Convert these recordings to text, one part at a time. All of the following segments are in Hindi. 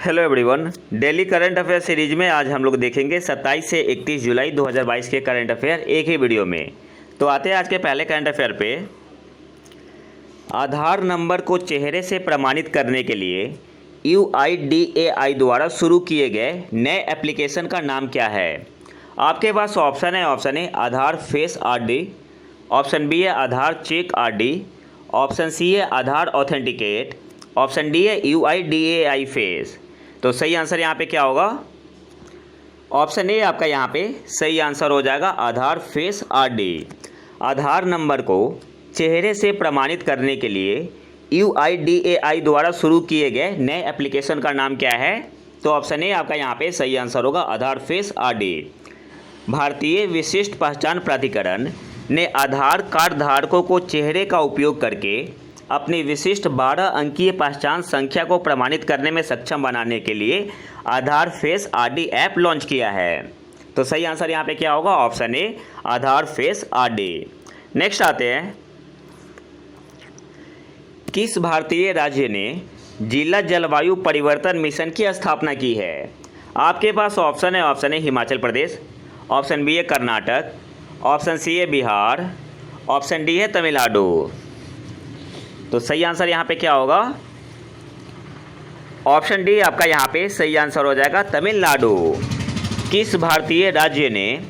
Hello everyone. Daily current affair series में आज हम लोग देखेंगे 27 से 31 जुलाई 2022 के करंट अफेयर एक ही वीडियो में। तो आते हैं आज के पहले करंट अफेयर पे। आधार नंबर को चेहरे से प्रमाणित करने के लिए UIDAI द्वारा शुरू किए गए नए एप्लीकेशन का नाम क्या है? आपके पास ऑप्शन है। Option A Aadhaar face RD, option B है Aadhaar check RD, option C है आधार ऑथेंटिकेट, ऑप्शन डी है UIDAI फेस। तो सही आंसर यहाँ पे क्या होगा? ऑप्शन ए आपका यहाँ पे सही आंसर हो जाएगा, आधार फेस RD। आधार नंबर को चेहरे से प्रमाणित करने के लिए UIDAI द्वारा शुरू किए गए नए एप्लीकेशन का नाम क्या है? तो ऑप्शन ए आपका यहाँ पे सही आंसर होगा, आधार फेस RD। भारतीय विशिष्ट पहचान प्राधिकरण ने आधार कार्ड धारकों को चेहरे का उपयोग करके अपनी विशिष्ट 12 अंकीय पहचान संख्या को प्रमाणित करने में सक्षम बनाने के लिए आधार फेस RD ऐप लॉन्च किया है। तो सही आंसर यहाँ पे क्या होगा? Option A Aadhaar face RD। Next आते हैं, किस भारतीय राज्य ने जिला जलवायु परिवर्तन मिशन की स्थापना की है? आपके पास ऑप्शन है। Option A Himachal Pradesh, option B है कर्नाटक, ऑप्शन सी है बिहार, ऑप्शन डी है तमिलनाडु। तो सही आंसर यहाँ पे क्या होगा? ऑप्शन डी आपका यहाँ पे सही आंसर हो जाएगा, तमिलनाडु। किस भारतीय राज्य ने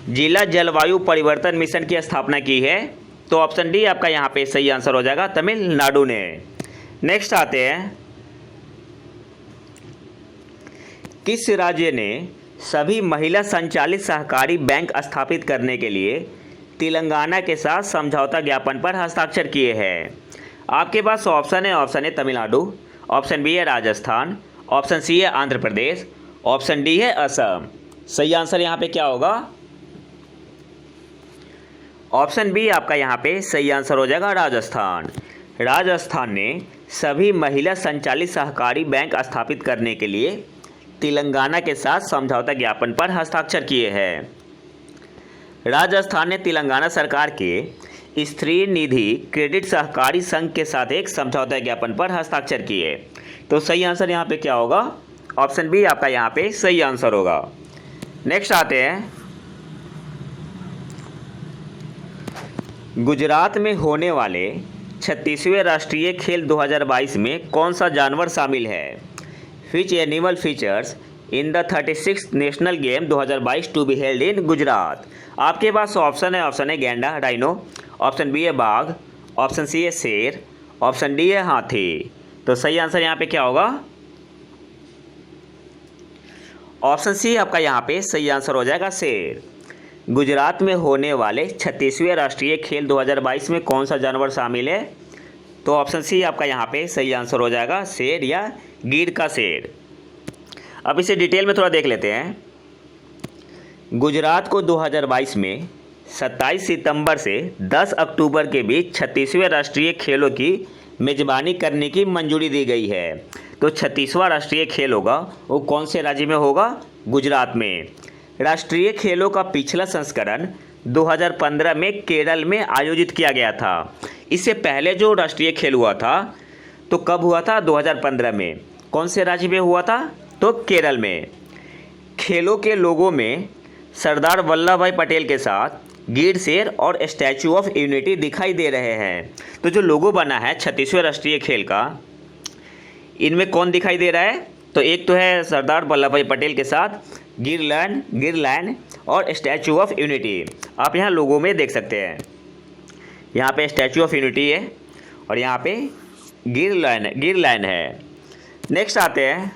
जिला जलवायु परिवर्तन मिशन की स्थापना की है? तो ऑप्शन डी आपका यहाँ पे सही आंसर हो जाएगा, तमिलनाडु ने। नेक्स्ट आते हैं, किस राज्य ने सभी महिला संचालित सहकारी बैंक स्थापित करने के लिए तेलंगाना के साथ समझौता ज्ञापन पर हस्ताक्षर किए हैं? आपके पास ऑप्शन है। Option A Tamil Nadu, option B है राजस्थान, ऑप्शन सी है आंध्र प्रदेश, ऑप्शन डी है असम। सही आंसर यहाँ पे क्या होगा? ऑप्शन बी आपका यहाँ पे सही आंसर हो जाएगा, राजस्थान। राजस्थान ने सभी महिला संचालित सहकारी बैंक स्थापित करने के लिए तेलंगाना के साथ समझौता ज्ञापन पर हस्ताक्षर किए हैं। राजस्थान ने तेलंगाना सरकार के स्त्री निधि क्रेडिट सहकारी संघ के साथ एक समझौता ज्ञापन पर हस्ताक्षर किए। तो सही आंसर यहाँ पे क्या होगा? ऑप्शन बी आपका यहाँ पे सही आंसर होगा। नेक्स्ट आते हैं, गुजरात में होने वाले 36वें राष्ट्रीय खेल 2022 में कौन सा जानवर शामिल है? Which animal features in the 36th national game 2022 to be held in Gujarat? आपके पास ऑप्शन है। ऑप्शन है गैंडा राइनो, ऑप्शन बी है बाघ, ऑप्शन सी है शेर, ऑप्शन डी है हाथी। तो सही आंसर यहाँ पे क्या होगा? ऑप्शन सी आपका यहाँ पे सही आंसर हो जाएगा, शेर। गुजरात में होने वाले 36वें राष्ट्रीय खेल 2022 में कौन सा जानवर शामिल है? तो ऑप्शन सी आपका यहाँ पे सही आंसर हो जाएगा, शेर या गिर का शेर। अब इसे डिटेल में थोड़ा देख लेते हैं। गुजरात को 2022 में 27 सितंबर से 10 अक्टूबर के बीच 36वें राष्ट्रीय खेलों की मेज़बानी करने की मंजूरी दी गई है। तो 36वां राष्ट्रीय खेल होगा वो कौन से राज्य में होगा? गुजरात में। राष्ट्रीय खेलों का पिछला संस्करण 2015 में केरल में आयोजित किया गया था। इससे पहले जो राष्ट्रीय खेल हुआ था तो कब हुआ था? 2015 में। कौन से राज्य में हुआ था? तो केरल में। खेलों के लोगों में सरदार वल्लभ भाई पटेल के साथ गिर शेर और स्टैचू ऑफ यूनिटी दिखाई दे रहे हैं। तो जो लोगो बना है 36वें राष्ट्रीय खेल का, इनमें कौन दिखाई दे रहा है? तो एक तो है सरदार वल्लभ भाई पटेल के साथ गिर लाइन और स्टैचू ऑफ यूनिटी। आप यहाँ लोगों में देख सकते हैं, यहाँ पे स्टैचू ऑफ यूनिटी है और यहाँ पे गिर लाइन है। नेक्स्ट आते हैं,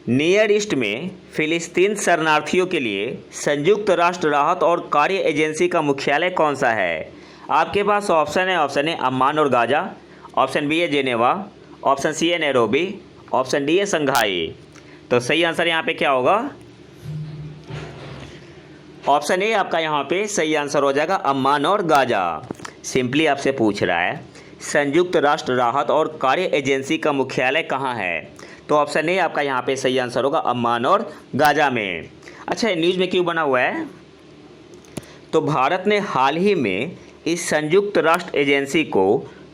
नियर ईस्ट में फिलिस्तीन शरणार्थियों के लिए संयुक्त राष्ट्र राहत और कार्य एजेंसी का मुख्यालय कौन सा है? आपके पास ऑप्शन है। ऑप्शन है अम्मान और गाजा, ऑप्शन बी है जेनेवा, ऑप्शन सी है नैरोबी, ऑप्शन डी है संघाई। तो सही आंसर यहाँ पे क्या होगा? ऑप्शन ए आपका यहाँ पे सही आंसर हो जाएगा, अम्मान और गाजा। सिंपली आपसे पूछ रहा है संयुक्त राष्ट्र राहत और कार्य एजेंसी का मुख्यालय कहाँ है? तो ऑप्शन ए आपका यहाँ पे सही आंसर होगा, अम्मान और गाजा में। अच्छा, न्यूज़ में क्यों बना हुआ है? तो भारत ने हाल ही में इस संयुक्त राष्ट्र एजेंसी को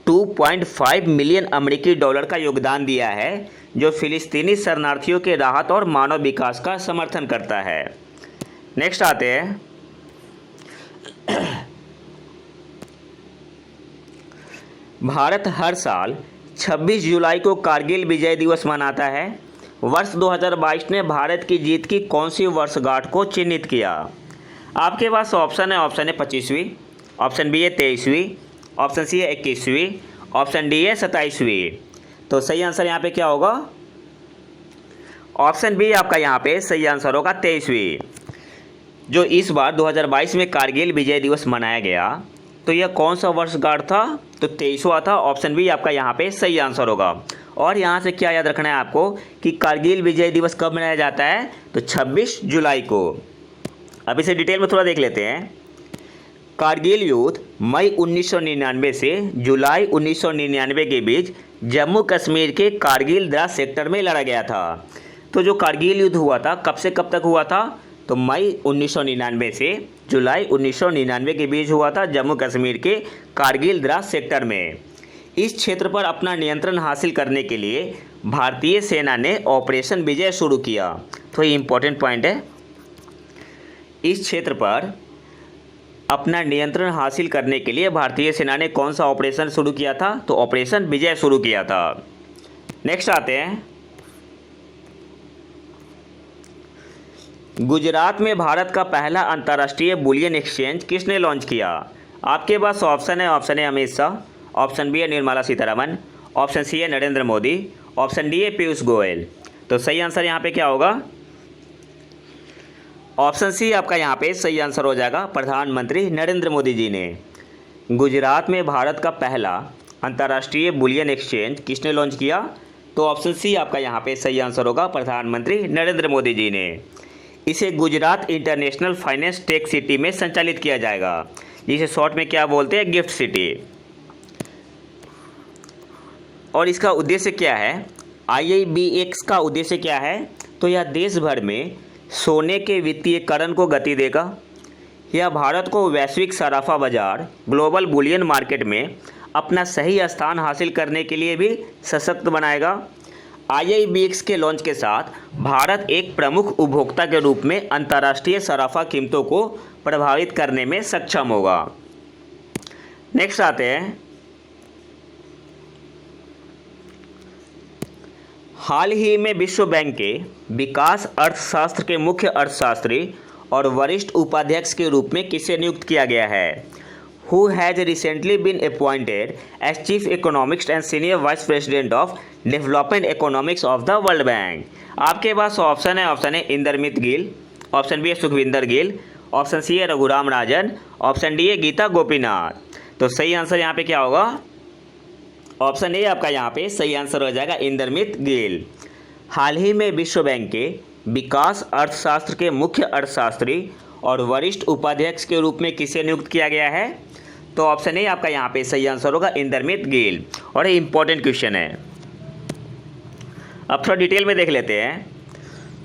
$2.5 मिलियन अमेरिकी डॉलर का योगदान दिया है, जो फिलिस्तीनी शरणार्थियों के राहत और मानव विकास का समर्थन करता है। नेक्स्ट आते हैं, भारत हर साल 26 जुलाई को कारगिल विजय दिवस मनाता है। वर्ष 2022 ने भारत की जीत की कौन सी वर्षगांठ को चिन्हित किया? आपके पास ऑप्शन है 25वीं, ऑप्शन बी है 23वीं, ऑप्शन सी है 21वीं, ऑप्शन डी है 27वीं। तो सही आंसर यहाँ पे क्या होगा? ऑप्शन बी आपका यहाँ पे सही आंसर होगा 23वीं। जो इस बार 2022 में कारगिल विजय दिवस मनाया गया, तो यह कौन सा वर्षगांठ था? तो 23वां था। ऑप्शन बी आपका यहाँ पे सही आंसर होगा। और यहाँ से क्या याद रखना है आपको कि कारगिल विजय दिवस कब मनाया जाता है? तो 26 जुलाई को। अब इसे डिटेल में थोड़ा देख लेते हैं। कारगिल युद्ध मई 1999 से जुलाई 1999 के बीच जम्मू कश्मीर के कारगिल द्रास सेक्टर में लड़ा गया था। तो जो कारगिल युद्ध हुआ था कब से कब तक हुआ था? तो मई 1999 से जुलाई 1999 के बीच हुआ था जम्मू कश्मीर के कारगिल द्रास सेक्टर में। इस क्षेत्र पर अपना नियंत्रण हासिल करने के लिए भारतीय सेना ने ऑपरेशन विजय शुरू किया। तो ये इंपॉर्टेंट पॉइंट है। इस क्षेत्र पर अपना नियंत्रण हासिल करने के लिए भारतीय सेना ने कौन सा ऑपरेशन शुरू किया था? तो ऑपरेशन विजय शुरू किया था। नेक्स्ट आते हैं, गुजरात में भारत का पहला अंतर्राष्ट्रीय बुलियन एक्सचेंज किसने लॉन्च किया? आपके पास ऑप्शन है अमित शाह, ऑप्शन बी है निर्मला सीतारमन, ऑप्शन सी है नरेंद्र मोदी, ऑप्शन डी है पीयूष गोयल। तो सही आंसर यहाँ पे क्या होगा? ऑप्शन सी आपका यहाँ पे सही आंसर हो जाएगा। प्रधानमंत्री नरेंद्र मोदी जी ने गुजरात में भारत का पहला अंतर्राष्ट्रीय बुलियन एक्सचेंज किसने लॉन्च किया? तो ऑप्शन सी आपका यहाँ पे सही आंसर होगा। प्रधानमंत्री नरेंद्र मोदी जी ने। इसे Gujarat international finance tech city में संचालित किया जाएगा, जिसे शॉर्ट में क्या बोलते हैं? Gift city. और इसका उद्देश्य क्या है? IIBX का उद्देश्य क्या है? तो यह देश भर में सोने के वित्तीयकरण को गति देगा। यह भारत को वैश्विक सराफा बाजार ग्लोबल बुलियन मार्केट में अपना सही स्थान हासिल करने के लिए भी सशक्त बनाएगा। IIBX के लॉन्च के साथ भारत एक प्रमुख उपभोक्ता के रूप में अंतर्राष्ट्रीय सराफा कीमतों को प्रभावित करने में सक्षम होगा। नेक्स्ट आते हैं, हाल ही में विश्व बैंक के विकास अर्थशास्त्र के मुख्य अर्थशास्त्री और वरिष्ठ उपाध्यक्ष के रूप में किसे नियुक्त किया गया है? Who has recently been appointed as Chief Economist and Senior Vice President of Development Economics of the World Bank? आपके पास ऑप्शन है इंदरमित गिल, ऑप्शन बी है सुखविंदर गिल, ऑप्शन सी है रघुराम राजन, ऑप्शन डी है गीता गोपीनाथ। तो सही आंसर यहाँ पे क्या होगा? ऑप्शन ए आपका यहाँ पे सही आंसर हो जाएगा, इंदरमित गिल। हाल ही में विश्व बैंक के विकास अर्थशास्त्र के मुख्य अर्थशास्त्री और वरिष्ठ उपाध्यक्ष के रूप में किसे नियुक्त किया गया है? तो ऑप्शन ए आपका यहाँ पे सही आंसर होगा, इंदरमित गिल। और ये इंपॉर्टेंट क्वेश्चन है। अब थोड़ा डिटेल में देख लेते हैं।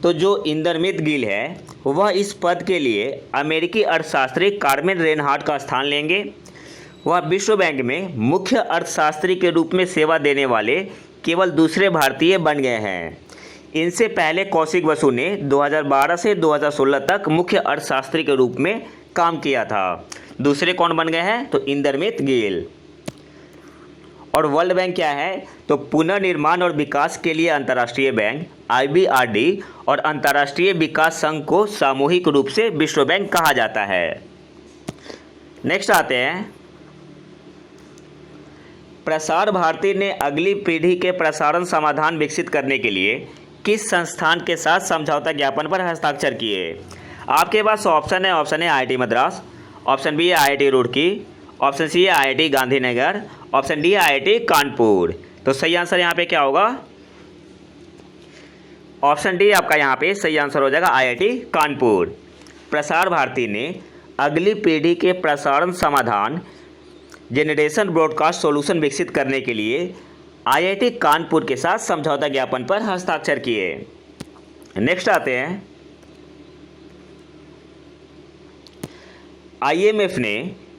तो जो इंदरमित गिल है वह इस पद के लिए अमेरिकी अर्थशास्त्री कार्मेन रेनहार्ट का स्थान लेंगे। वह विश्व बैंक में मुख्य अर्थशास्त्री के रूप में सेवा देने वाले केवल दूसरे भारतीय बन गए हैं। इनसे पहले कौशिक बसु ने 2012 से 2016 तक मुख्य अर्थशास्त्री के रूप में काम किया था। दूसरे कौन बन गए हैं? तो इंदरमित गिल। और वर्ल्ड बैंक क्या है? तो पुनर्निर्माण और विकास के लिए अंतर्राष्ट्रीय बैंक IBRD और अंतर्राष्ट्रीय विकास संघ को सामूहिक रूप से विश्व बैंक कहा जाता है। नेक्स्ट आते हैं, प्रसार भारती ने अगली पीढ़ी के प्रसारण समाधान विकसित करने के लिए किस संस्थान के साथ समझौता ज्ञापन पर हस्ताक्षर किए? आपके पास ऑप्शन है IIT मद्रास, ऑप्शन बी है IIT रुड़की, ऑप्शन सी है IIT गांधीनगर, ऑप्शन डी है IIT कानपुर। तो सही आंसर यहाँ पे क्या होगा? ऑप्शन डी आपका यहाँ पे सही आंसर हो जाएगा, IIT कानपुर। प्रसार भारती ने अगली पीढ़ी के प्रसारण समाधान जेनरेशन ब्रॉडकास्ट सॉल्यूशन विकसित करने के लिए IIT कानपुर के साथ समझौता ज्ञापन पर हस्ताक्षर किए। नेक्स्ट आते हैं, IMF ने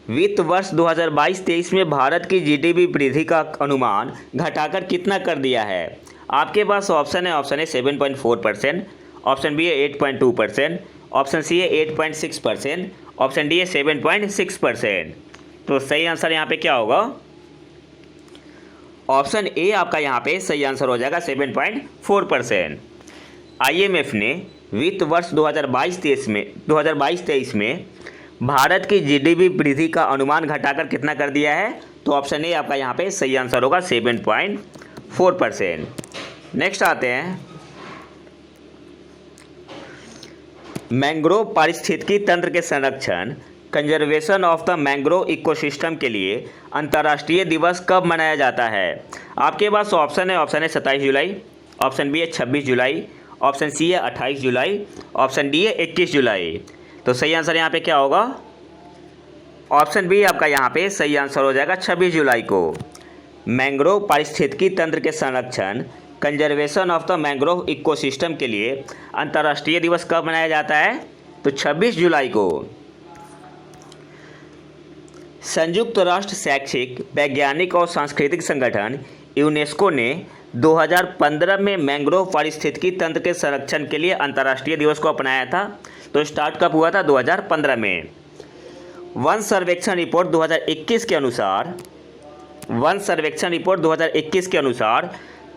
वित्त वर्ष 2022-23 में भारत की जीडीपी वृद्धि का अनुमान घटाकर कितना कर दिया है? आपके पास ऑप्शन है 7.4%, ऑप्शन बी है 8.2%, ऑप्शन सी है 8.6%, ऑप्शन डी है 7.6%। तो सही आंसर यहाँ पे क्या होगा? ऑप्शन ए आपका यहाँ पे सही आंसर हो जाएगा 7.4%। IMF ने वित्त वर्ष 2022-23 में भारत की जीडीपी वृद्धि का अनुमान घटाकर कितना कर दिया है? तो ऑप्शन ए आपका यहाँ पे सही आंसर होगा 7.4%। नेक्स्ट आते हैं, मैंग्रोव पारिस्थितिकी तंत्र के संरक्षण conservation of the mangrove ecosystem के लिए अंतर्राष्ट्रीय दिवस कब मनाया जाता है? आपके पास ऑप्शन है 27 जुलाई, ऑप्शन बी है 26 जुलाई, ऑप्शन सी है 28 जुलाई, ऑप्शन डी है 21 जुलाई। तो सही आंसर यहाँ पे क्या होगा? ऑप्शन बी आपका यहाँ पे सही आंसर हो जाएगा 26 जुलाई को। मैंग्रोव पारिस्थितिकी तंत्र के संरक्षण conservation of the mangrove ecosystem के लिए अंतर्राष्ट्रीय दिवस कब मनाया जाता है? तो 26 जुलाई को। संयुक्त राष्ट्र शैक्षिक, वैज्ञानिक और सांस्कृतिक संगठन यूनेस्को ने 2015 में मैंग्रोव पारिस्थितिकी तंत्र के संरक्षण के लिए अंतर्राष्ट्रीय दिवस को अपनाया था। तो स्टार्ट कब हुआ था? 2015 में। वन सर्वेक्षण रिपोर्ट 2021 के अनुसार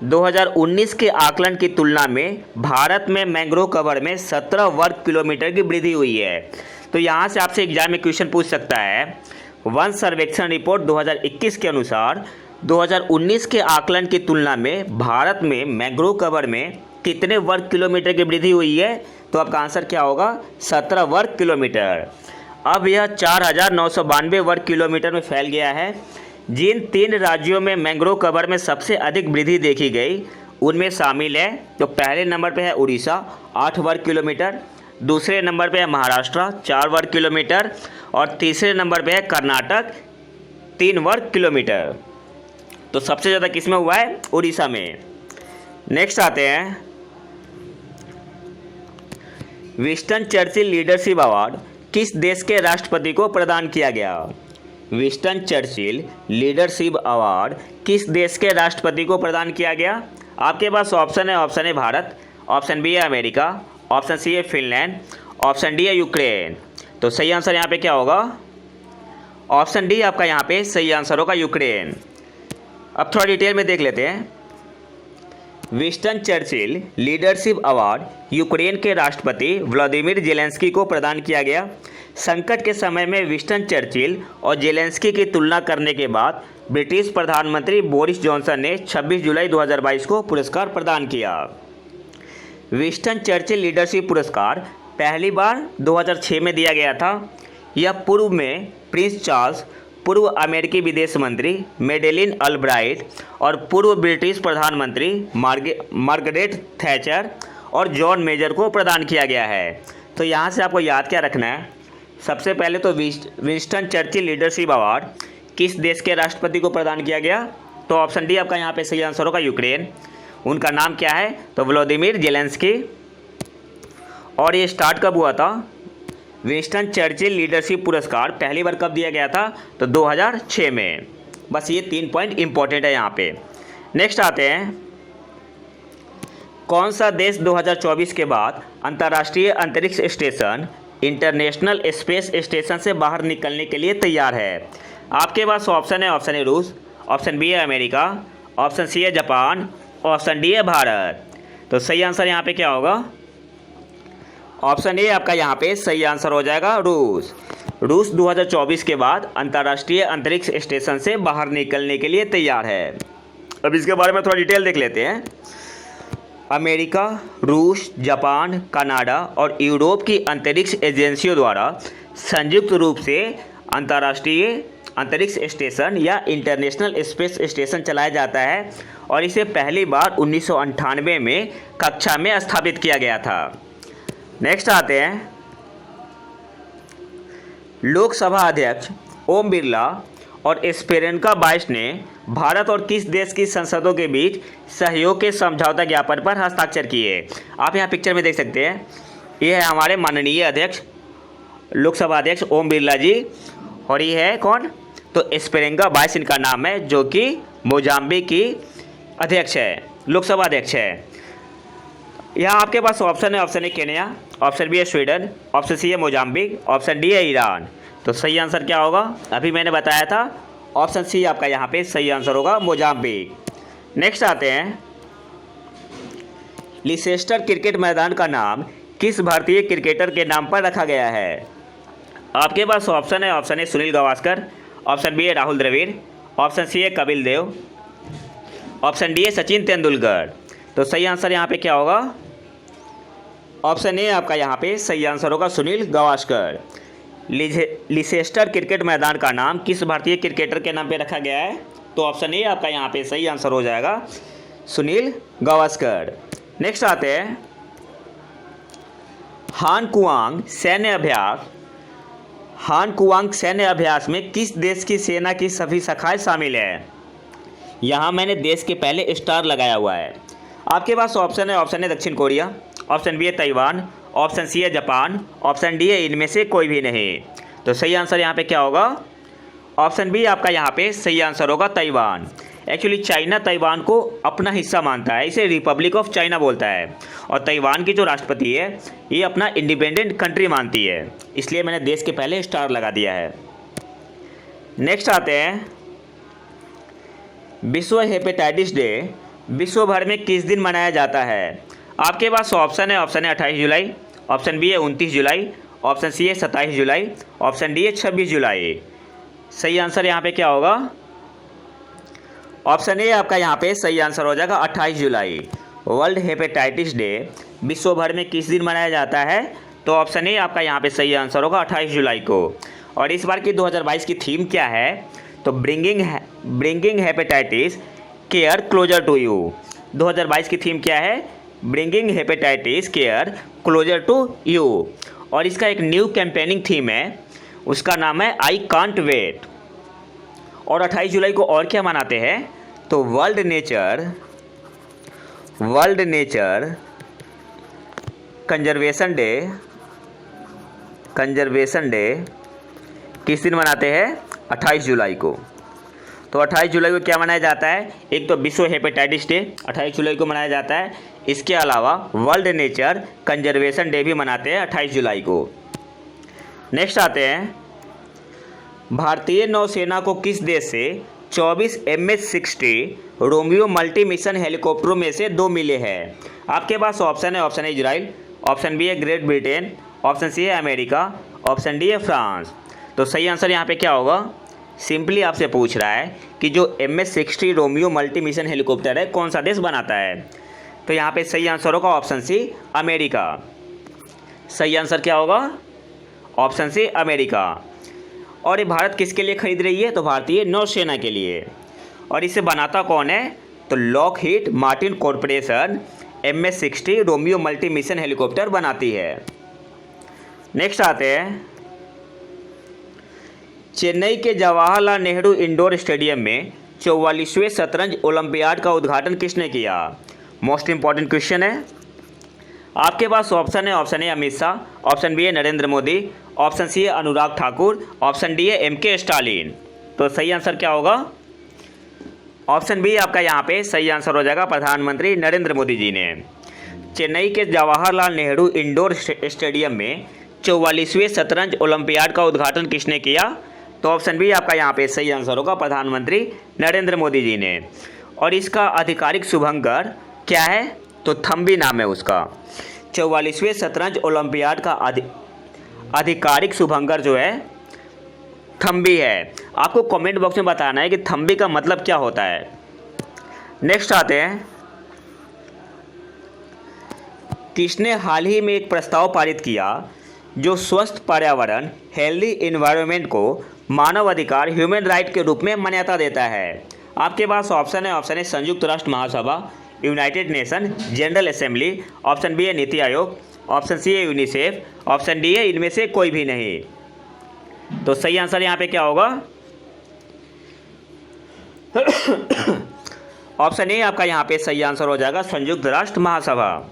2019 के आकलन की तुलना में भारत में मैंग्रोव कवर में 17 वर्ग किलोमीटर की वृद्धि हुई है। तो यहाँ से आपसे एग्जाम में क्वेश्चन पूछ सकता है, वन सर्वेक्षण रिपोर्ट 2021 के अनुसार 2019 के आकलन की तुलना में भारत में मैंग्रोव कवर में कितने वर्ग किलोमीटर की वृद्धि हुई है? तो आपका आंसर क्या होगा? 17 वर्ग किलोमीटर। अब यह 4,992 वर्ग किलोमीटर में फैल गया है। जिन 3 राज्यों में मैंग्रोव कवर में सबसे अधिक वृद्धि देखी गई उनमें शामिल है, तो पहले नंबर पे है उड़ीसा 8 वर्ग किलोमीटर, दूसरे नंबर पे है महाराष्ट्र 4 वर्ग किलोमीटर और तीसरे नंबर पे है कर्नाटक 3 वर्ग किलोमीटर। तो सबसे ज़्यादा किसमें हुआ है? उड़ीसा में। नेक्स्ट आते हैं, विंस्टन चर्चिल लीडरशिप अवार्ड किस देश के राष्ट्रपति को प्रदान किया गया? विंस्टन चर्चिल लीडरशिप अवार्ड किस देश के राष्ट्रपति को प्रदान किया गया? आपके पास ऑप्शन है भारत, ऑप्शन बी है अमेरिका, ऑप्शन सी है फिनलैंड, ऑप्शन डी है यूक्रेन। तो सही आंसर यहाँ पे क्या होगा? ऑप्शन डी आपका यहाँ पे सही आंसर होगा यूक्रेन। अब थोड़ा डिटेल में देख लेते हैं। Winston Churchill leadership award Ukraine के राष्ट्रपति व्लादिमीर जेलेंस्की को प्रदान किया गया। संकट के समय में विंस्टन चर्चिल और जेलेंस्की की तुलना करने के बाद ब्रिटिश प्रधानमंत्री बोरिस जॉनसन ने 26 जुलाई 2022 को पुरस्कार प्रदान किया। विंस्टन चर्चिल लीडरशिप पुरस्कार पहली बार 2006 में दिया गया था। यह पूर्व में प्रिंस चार्ल्स, पूर्व अमेरिकी विदेश मंत्री मेडेलिन अल्ब्राइट और पूर्व ब्रिटिश प्रधानमंत्री मार्गरेट थैचर और जॉन मेजर को प्रदान किया गया है। तो यहाँ से आपको याद क्या रखना है? सबसे पहले तो विंस्टन चर्चिल लीडरशिप अवार्ड किस देश के राष्ट्रपति को प्रदान किया गया? तो ऑप्शन डी आपका यहाँ पे सही आंसर होगा यूक्रेन। उनका नाम क्या है? तो व्लादिमीर जेलेंस्की। और ये स्टार्ट कब हुआ था? विंस्टन चर्चिल लीडरशिप पुरस्कार पहली बार कब दिया गया था? तो 2006 में। बस ये 3 पॉइंट इंपॉर्टेंट है यहाँ पे। नेक्स्ट आते हैं, कौन सा देश 2024 के बाद अंतर्राष्ट्रीय अंतरिक्ष स्टेशन इंटरनेशनल स्पेस स्टेशन से बाहर निकलने के लिए तैयार है? आपके पास ऑप्शन है रूस, ऑप्शन बी है अमेरिका, ऑप्शन सी है जापान, ऑप्शन डी है भारत। तो सही आंसर यहाँ पे क्या होगा? ऑप्शन ए आपका यहाँ पे सही आंसर हो जाएगा रूस। रूस 2024 के बाद अंतर्राष्ट्रीय अंतरिक्ष स्टेशन से बाहर निकलने के लिए तैयार है। अब इसके बारे में थोड़ा डिटेल देख लेते हैं। अमेरिका, रूस, जापान, कनाडा और यूरोप की अंतरिक्ष एजेंसियों द्वारा संयुक्त रूप से अंतर्राष्ट्रीय अंतरिक्ष स्टेशन या इंटरनेशनल स्पेस स्टेशन चलाया जाता है और इसे पहली बार 1998 में कक्षा में स्थापित किया गया था। नेक्स्ट आते हैं, लोकसभा अध्यक्ष ओम बिरला और स्पेरेनका बाइस ने भारत और किस देश की संसदों के बीच सहयोग के समझौता ज्ञापन पर हस्ताक्षर किए? आप यहाँ पिक्चर में देख सकते हैं, ये है हमारे माननीय अध्यक्ष लोकसभा अध्यक्ष ओम बिरला जी और ये है कौन? तो एस्पेरेंगा बाइस इनका नाम है, जो कि मोजाम्बिक की अध्यक्ष है, लोकसभा अध्यक्ष है। यहाँ आपके पास ऑप्शन है, option A Kenya, option B है स्वीडन, ऑप्शन सी है मोजाम्बिक, ऑप्शन डी है ईरान। तो सही आंसर क्या होगा? अभी मैंने बताया था ऑप्शन सी आपका यहाँ पे सही आंसर होगा, मोजाम्बिक। नेक्स्ट आते हैं, लिसेस्टर क्रिकेट मैदान का नाम किस भारतीय क्रिकेटर के नाम पर रखा गया है? आपके पास ऑप्शन है, option A Sunil Gavaskar, option B है राहुल द्रविड़, ऑप्शन सी है कपिल देव, ऑप्शन डी है सचिन तेंदुलकर। तो सही आंसर यहाँ पे क्या होगा? ऑप्शन ए आपका यहाँ पे सही आंसर होगा, सुनील गावस्कर। लिसेस्टर क्रिकेट मैदान का नाम किस भारतीय क्रिकेटर के नाम पे रखा गया है? तो ऑप्शन ए आपका यहाँ पे सही आंसर हो जाएगा, सुनील गावस्कर। नेक्स्ट आते हैं, हान कुआंग सैन्य अभ्यास में किस देश की सेना की सभी शाखाएं शामिल है? यहाँ मैंने देश के पहले स्टार लगाया हुआ है। आपके पास ऑप्शन है, ऑप्शन ए दक्षिण कोरिया, ऑप्शन बी है ताइवान, ऑप्शन सी है जापान, ऑप्शन डी है इनमें से कोई भी नहीं। तो सही आंसर यहाँ पे क्या होगा? ऑप्शन बी आपका यहाँ पे सही आंसर होगा, ताइवान। एक्चुअली चाइना ताइवान को अपना हिस्सा मानता है, इसे रिपब्लिक ऑफ चाइना बोलता है, और ताइवान की जो राष्ट्रपति है ये अपना इंडिपेंडेंट कंट्री मानती है, इसलिए मैंने देश के पहले स्टार लगा दिया है। नेक्स्ट आते हैं, विश्व हेपेटाइटिस डे विश्व भर में किस दिन मनाया जाता है? आपके पास ऑप्शन है, ऑप्शन है 28 जुलाई, ऑप्शन बी है 29 जुलाई, ऑप्शन सी है 27 जुलाई, ऑप्शन डी है 26 जुलाई। सही आंसर यहाँ पे क्या होगा? ऑप्शन ए आपका यहाँ पे सही आंसर हो जाएगा, 28 जुलाई। वर्ल्ड हेपेटाइटिस डे विश्व भर में किस दिन मनाया जाता है? तो ऑप्शन ए आपका यहाँ पे सही आंसर होगा, 28 जुलाई को। और इस बार की 2022 की थीम क्या है? तो bringing hepatitis care closer to you. 2022 की थीम क्या है? Bringing hepatitis care closer to you. और इसका एक न्यू कैंपेनिंग थीम है, उसका नाम है आई कांट वेट। और 28 जुलाई को और क्या मनाते हैं? तो वर्ल्ड नेचर कंजर्वेशन डे किस दिन मनाते हैं? 28 जुलाई को। तो 28 जुलाई को क्या मनाया जाता है? एक तो विश्व हेपेटाइटिस डे 28 जुलाई को मनाया जाता है, इसके अलावा वर्ल्ड नेचर कंजर्वेशन डे भी मनाते हैं 28 जुलाई को। नेक्स्ट आते हैं, भारतीय नौसेना को किस देश से 24 MH-60 रोमियो मल्टी मिशन हेलीकॉप्टरों में से 2 मिले हैं? आपके पास ऑप्शन है, option A Israel, option B है ग्रेट ब्रिटेन, ऑप्शन सी है अमेरिका, ऑप्शन डी है फ्रांस। तो सही आंसर यहाँ पे क्या होगा? सिंपली आपसे पूछ रहा है कि जो MH-60 Romeo multi mission helicopter है कौन सा देश बनाता है? तो यहाँ पे सही आंसर होगा ऑप्शन सी, अमेरिका। सही आंसर क्या होगा? Option C, America. और ये भारत किसके लिए खरीद रही है? तो भारतीय नौसेना के लिए। और इसे बनाता कौन है? तो Lockheed Martin corporation MH-60 Romeo multi mission helicopter बनाती है। नेक्स्ट आते हैं, चेन्नई के जवाहरलाल नेहरू इंडोर स्टेडियम में 44वें शतरंज ओलंपियाड का उद्घाटन किसने किया? मोस्ट इंपॉर्टेंट क्वेश्चन है। आपके पास ऑप्शन है, option A Amit Shah, option B है नरेंद्र मोदी, ऑप्शन सी है अनुराग ठाकुर, ऑप्शन डी है MK स्टालिन। तो सही आंसर क्या होगा? ऑप्शन बी आपका यहाँ पे सही आंसर हो जाएगा, प्रधानमंत्री नरेंद्र मोदी जी ने। चेन्नई के जवाहरलाल नेहरू इंडोर स्टेडियम में 44वें शतरंज ओलंपियाड का उद्घाटन किसने किया? तो ऑप्शन बी आपका यहाँ पे सही आंसर होगा, प्रधानमंत्री नरेंद्र मोदी जी ने। और इसका आधिकारिक शुभंकर क्या है? तो थम्बी नाम है उसका। 44वें शतरंज ओलंपियाड का आधिकारिक शुभंकर जो है थम्बी है। आपको कमेंट बॉक्स में बताना है कि थम्बी का मतलब क्या होता है। नेक्स्ट आते हैं, किसने हाल ही में एक प्रस्ताव पारित किया जो स्वस्थ पर्यावरण हेल्दी इन्वायरमेंट को मानव अधिकार ह्यूमन राइट के रूप में मान्यता देता है? आपके पास ऑप्शन है, ऑप्शन ए संयुक्त राष्ट्र महासभा, United Nation General Assembly, option B है नीति आयोग, ऑप्शन सी है यूनिसेफ, ऑप्शन डी है इनमें से कोई भी नहीं। तो सही आंसर यहाँ पे क्या होगा? ऑप्शन ए आपका यहाँ पे सही आंसर हो जाएगा, संयुक्त राष्ट्र महासभा।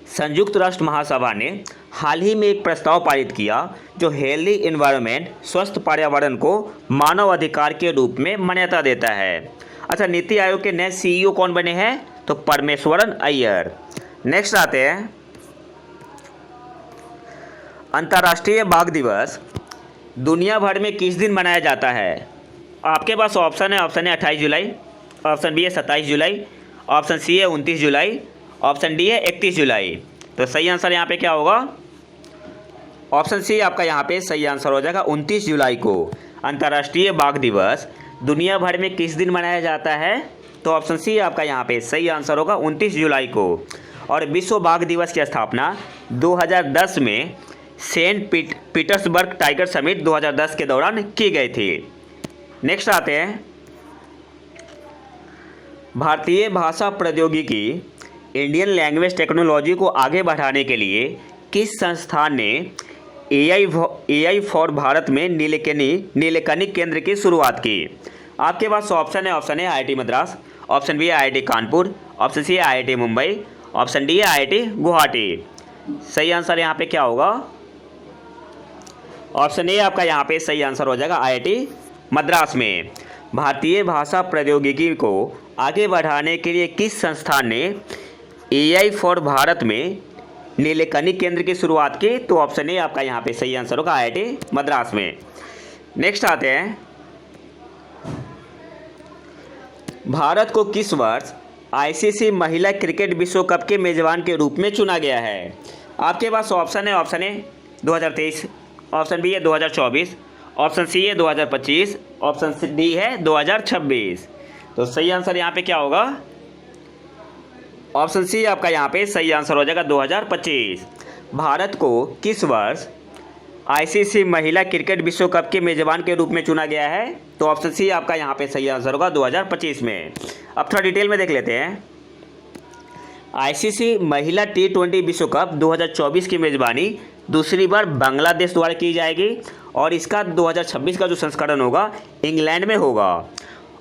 संयुक्त राष्ट्र महासभा ने हाल ही में एक प्रस्ताव पारित किया जो हेल्दी एनवायरनमेंट स्वस्थ पर्यावरण को मानव अधिकार के रूप में मान्यता देता है। अच्छा, नीति आयोग के नए सीईओ कौन बने हैं? तो परमेश्वरन अय्यर। नेक्स्ट आते हैं, अंतर्राष्ट्रीय बाघ दिवस दुनिया भर में किस दिन मनाया जाता है? आपके पास ऑप्शन है 28 जुलाई, ऑप्शन बी है 27 जुलाई, ऑप्शन सी है 29 जुलाई, ऑप्शन डी है 31 जुलाई। तो सही आंसर यहाँ पे क्या होगा? ऑप्शन सी आपका यहाँ पे सही आंसर हो जाएगा 29 जुलाई को। अंतर्राष्ट्रीय बाघ दिवस दुनिया भर में किस दिन मनाया जाता है? तो ऑप्शन सी आपका यहाँ पे सही आंसर होगा 29 जुलाई को। और विश्व बाघ दिवस की स्थापना 2010 में सेंट पीटर्सबर्ग टाइगर समिट 2010 के दौरान की गई थी। नेक्स्ट आते हैं, भारतीय भाषा प्रौद्योगिकी इंडियन लैंग्वेज टेक्नोलॉजी को आगे बढ़ाने के लिए किस संस्थान ने एआई फॉर भारत में नीलकणिक केंद्र की शुरुआत की? आपके पास ऑप्शन है आईआईटी मद्रास, ऑप्शन बी है आईआईटी कानपुर, ऑप्शन सी है आईआईटी मुंबई, ऑप्शन डी है आईआईटी गुवाहाटी। सही आंसर यहाँ पे क्या होगा? ऑप्शन ए आपका यहाँ पे सही आंसर हो जाएगा आईआईटी मद्रास में। भारतीय भाषा प्रौद्योगिकी को आगे बढ़ाने के लिए किस संस्थान ने एआई फॉर भारत में नीलकणिक केंद्र की शुरुआत की? तो ऑप्शन ए आपका यहाँ पे सही आंसर होगा आईआईटी मद्रास में। नेक्स्ट आते हैं, भारत को किस वर्ष आईसीसी महिला क्रिकेट विश्व कप के मेजबान के रूप में चुना गया है? आपके पास ऑप्शन है 2023, ऑप्शन बी है 2024, ऑप्शन सी है 2025, ऑप्शन डी है 2026। तो सही आंसर यहाँ पे क्या होगा? ऑप्शन सी आपका यहाँ पे सही आंसर हो जाएगा 2025। भारत को किस वर्ष आईसीसी महिला क्रिकेट विश्व कप के मेजबान के रूप में चुना गया है? तो ऑप्शन सी आपका यहाँ पे सही आंसर होगा 2025 में। अब थोड़ा डिटेल में देख लेते हैं। आईसीसी महिला T20 विश्व कप 2024 की मेजबानी दूसरी बार बांग्लादेश द्वारा की जाएगी और इसका 2026 का जो संस्करण होगा इंग्लैंड में होगा।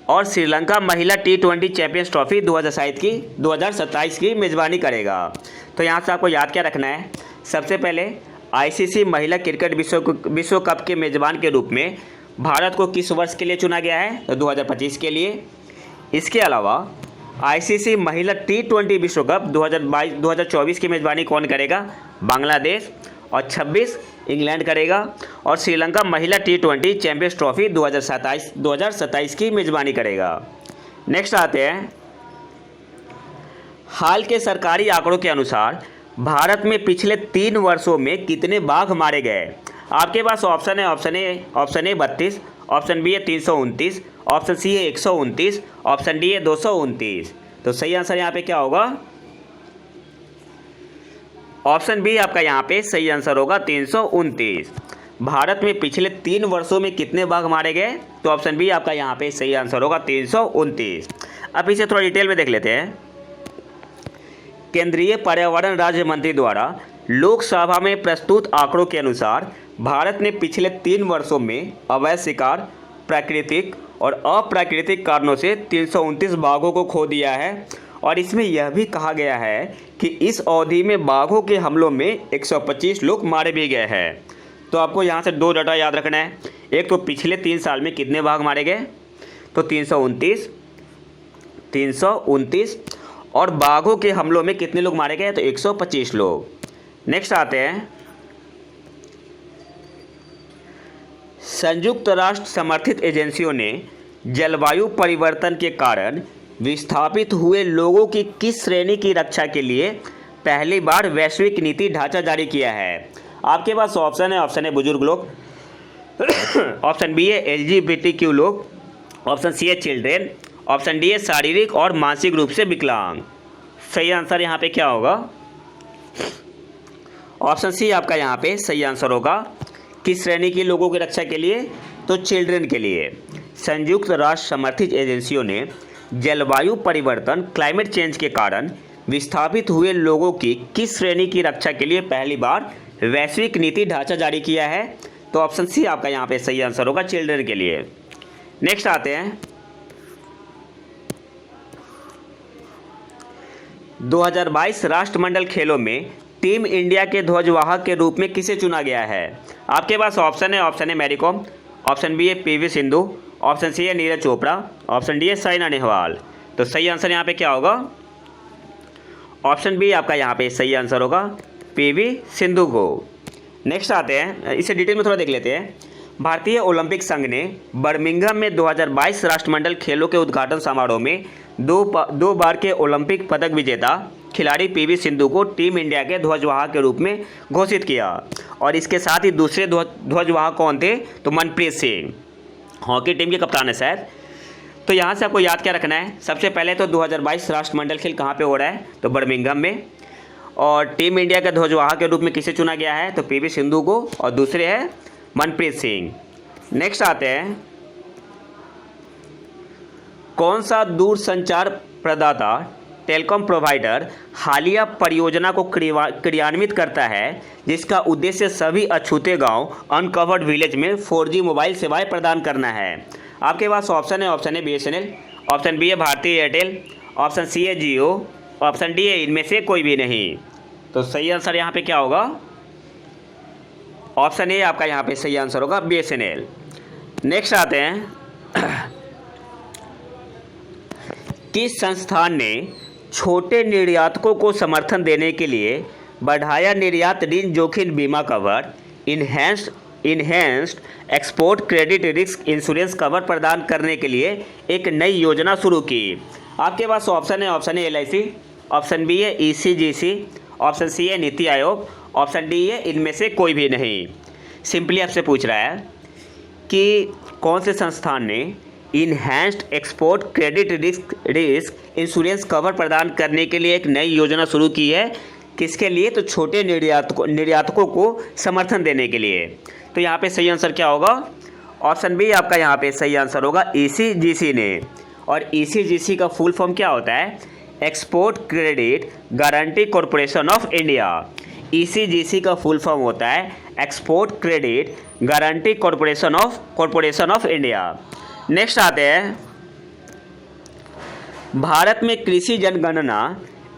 और श्रीलंका महिला T20 चैंपियंस ट्रॉफी 2027 की मेजबानी करेगा। तो यहाँ से आपको याद क्या रखना है? सबसे पहले आईसीसी महिला क्रिकेट विश्व कप के मेजबान के रूप में भारत को किस वर्ष के लिए चुना गया है? तो 2025 के लिए। इसके अलावा आईसीसी महिला T20 विश्व कप 2024 की मेजबानी कौन करेगा? बांग्लादेश। और 26 इंग्लैंड करेगा। और श्रीलंका महिला T20 चैंपियंस ट्रॉफी 2027 की मेजबानी करेगा। नेक्स्ट आते हैं, हाल के सरकारी आंकड़ों के अनुसार भारत में पिछले 3 वर्षों में कितने बाघ मारे गए? आपके पास ऑप्शन ए 32, ऑप्शन बी है 329, ऑप्शन सी है 129, ऑप्शन डी है 229। तो सही आंसर यहाँ पे क्या होगा? ऑप्शन बी आपका यहाँ पे सही आंसर होगा 329। भारत में पिछले 3 वर्षों में कितने बाघ मारे गए? तो ऑप्शन बी आपका यहाँ पे सही आंसर होगा 329। अब इसे थोड़ा डिटेल में देख लेते हैं। केंद्रीय पर्यावरण राज्य मंत्री द्वारा लोकसभा में प्रस्तुत आंकड़ों के अनुसार भारत ने पिछले 3 वर्षों में अवैध शिकार, प्राकृतिक और अप्राकृतिक कारणों से 329 बाघों को खो दिया है। और इसमें यह भी कहा गया है कि इस अवधि में बाघों के हमलों में 125 लोग मारे भी गए हैं। तो आपको यहाँ से 2 डाटा याद रखना है। एक तो पिछले 3 साल में कितने बाघ मारे गए, तो 329 और बाघों के हमलों में कितने लोग मारे गए, तो 125 लोग। नेक्स्ट आते हैं, संयुक्त राष्ट्र समर्थित एजेंसियों ने जलवायु परिवर्तन के कारण विस्थापित हुए लोगों की किस श्रेणी की रक्षा के लिए पहली बार वैश्विक नीति ढांचा जारी किया है? आपके पास ऑप्शन है बुजुर्ग लोग, ऑप्शन बी है LGBTQ लोग, ऑप्शन सी है चिल्ड्रेन, ऑप्शन डी है शारीरिक और मानसिक रूप से विकलांग। सही आंसर यहाँ पे क्या होगा? ऑप्शन सी आपका यहाँ पे सही आंसर होगा। किस श्रेणी के लोगों की रक्षा के लिए? तो चिल्ड्रेन के लिए। संयुक्त राष्ट्र समर्थित एजेंसियों ने जलवायु परिवर्तन क्लाइमेट चेंज के कारण विस्थापित हुए लोगों की किस श्रेणी की रक्षा के लिए पहली बार वैश्विक नीति ढांचा जारी किया है? तो ऑप्शन सी आपका यहाँ पे सही आंसर होगा, चिल्ड्रेन के लिए। नेक्स्ट आते हैं, 2022 राष्ट्रमंडल खेलों में टीम इंडिया के ध्वजवाहक के रूप में किसे चुना गया है? आपके पास ऑप्शन है मैरी कॉम, ऑप्शन बी है पीवी सिंधु, ऑप्शन सी है नीरज चोपड़ा, ऑप्शन डी है साइना नेहवाल। तो सही आंसर यहाँ पे क्या होगा? ऑप्शन बी आपका यहाँ पे सही आंसर होगा, पीवी सिंधु को। नेक्स्ट आते हैं, इसे डिटेल में थोड़ा देख लेते हैं। भारतीय ओलंपिक संघ ने बर्मिंघम में 2022 राष्ट्रमंडल खेलों के उद्घाटन समारोह में दो बार के ओलंपिक पदक विजेता खिलाड़ी पीवी सिंधु को टीम इंडिया के ध्वजवाहक के रूप में घोषित किया। और इसके साथ ही दूसरे ध्वजवाहक कौन थे? तो मनप्रीत सिंह, हॉकी टीम के कप्तान है शायद। तो यहाँ से आपको याद क्या रखना है? सबसे पहले तो 2022 राष्ट्रमंडल खेल कहाँ पे हो रहा है? तो बर्मिंघम में। और टीम इंडिया के ध्वजवाहक के रूप में किसे चुना गया है? तो पीवी सिंधु को, और दूसरे है मनप्रीत सिंह। नेक्स्ट आते हैं, कौन सा दूरसंचार प्रदाता टेलीकॉम प्रोवाइडर हालिया परियोजना को क्रियान्वित करता है जिसका उद्देश्य सभी अछूते गांव अनकवर्ड विलेज में 4G मोबाइल सेवाएं प्रदान करना है? आपके पास ऑप्शन है BSNL, ऑप्शन बी है भारती एयरटेल, ऑप्शन सी है जियो, ऑप्शन डी है इनमें से कोई भी नहीं। तो सही आंसर यहाँ पे क्या होगा? ऑप्शन ए आपका यहाँ पे सही आंसर होगा, BSNL। नेक्स्ट आते हैं, किस संस्थान ने छोटे निर्यातकों को समर्थन देने के लिए बढ़ाया निर्यात ऋण जोखिम बीमा cover, enhanced export credit risk insurance cover प्रदान करने के लिए एक नई योजना शुरू की? आपके पास ऑप्शन है LIC, ऑप्शन बी है ECGC, ऑप्शन सी है नीति आयोग, ऑप्शन डी है इनमें से कोई भी नहीं। सिंपली आपसे पूछ रहा है कि कौन से संस्थान ने enhanced export credit risk insurance cover प्रदान करने के लिए एक नई योजना शुरू की है? किसके लिए? तो छोटे निर्यातकों को समर्थन देने के लिए। तो यहाँ पे सही आंसर क्या होगा? ऑप्शन बी आपका यहाँ पे सही आंसर होगा, ECGC ने। और ECGC का फुल फॉर्म क्या होता है? Export credit guarantee corporation of India. ECGC का फुल फॉर्म होता है export credit guarantee corporation of India. Next आते हैं, भारत में कृषि जनगणना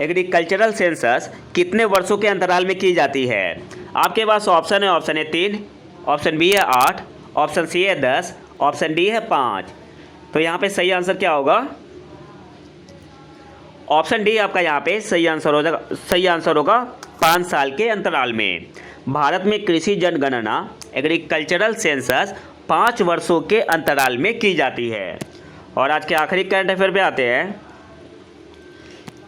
एग्रीकल्चरल सेंसस कितने वर्षों के अंतराल में की जाती है? आपके पास ऑप्शन है 3, ऑप्शन बी है 8, ऑप्शन सी है 10, ऑप्शन डी है 5। तो यहाँ पे सही आंसर क्या होगा? ऑप्शन डी आपका यहाँ पे सही आंसर होगा 5 साल के अंतराल में। भारत में कृषि जनगणना एग्रीकल्चरल सेंसस 5 वर्षों के अंतराल में की जाती है। और आज के आखिरी करंट अफेयर पे आते हैं,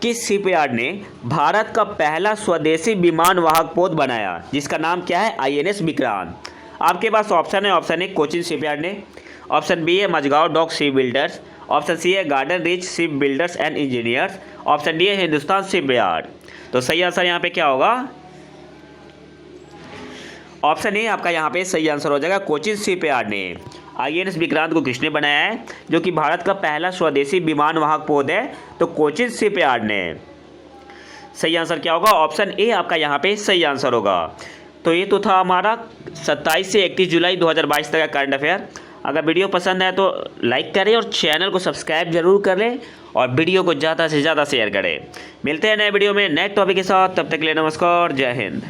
किस शिपयार्ड ने भारत का पहला स्वदेशी विमान वाहक पोत बनाया जिसका नाम क्या है? INS विक्रांत। आपके पास ऑप्शन है कोचिन शिपयार्ड ने, ऑप्शन बी है Mazagon Dock Ship Builders, option C है Garden Reach Ship Builders and Engineers, option D है हिंदुस्तान शिपयार्ड। तो सही आंसर यहाँ पे क्या होगा? ऑप्शन ए आपका यहाँ पे सही आंसर हो जाएगा, कोचिन शिपयार्ड ने। INS विक्रांत को किसने बनाया है, जो कि भारत का पहला स्वदेशी विमान वाहक पोत है? तो कोचिन शिपयार्ड ने। सही आंसर क्या होगा? ऑप्शन ए आपका यहाँ पे सही आंसर होगा। तो ये तो था हमारा 27 से 31 जुलाई 2022 तक का करंट अफेयर। अगर वीडियो पसंद है तो लाइक करें और चैनल को सब्सक्राइब जरूर कर लें और वीडियो को ज़्यादा से ज़्यादा शेयर करें। मिलते हैं नए वीडियो में नए टॉपिक के साथ, तब तक के लिए नमस्कार, जय हिंद।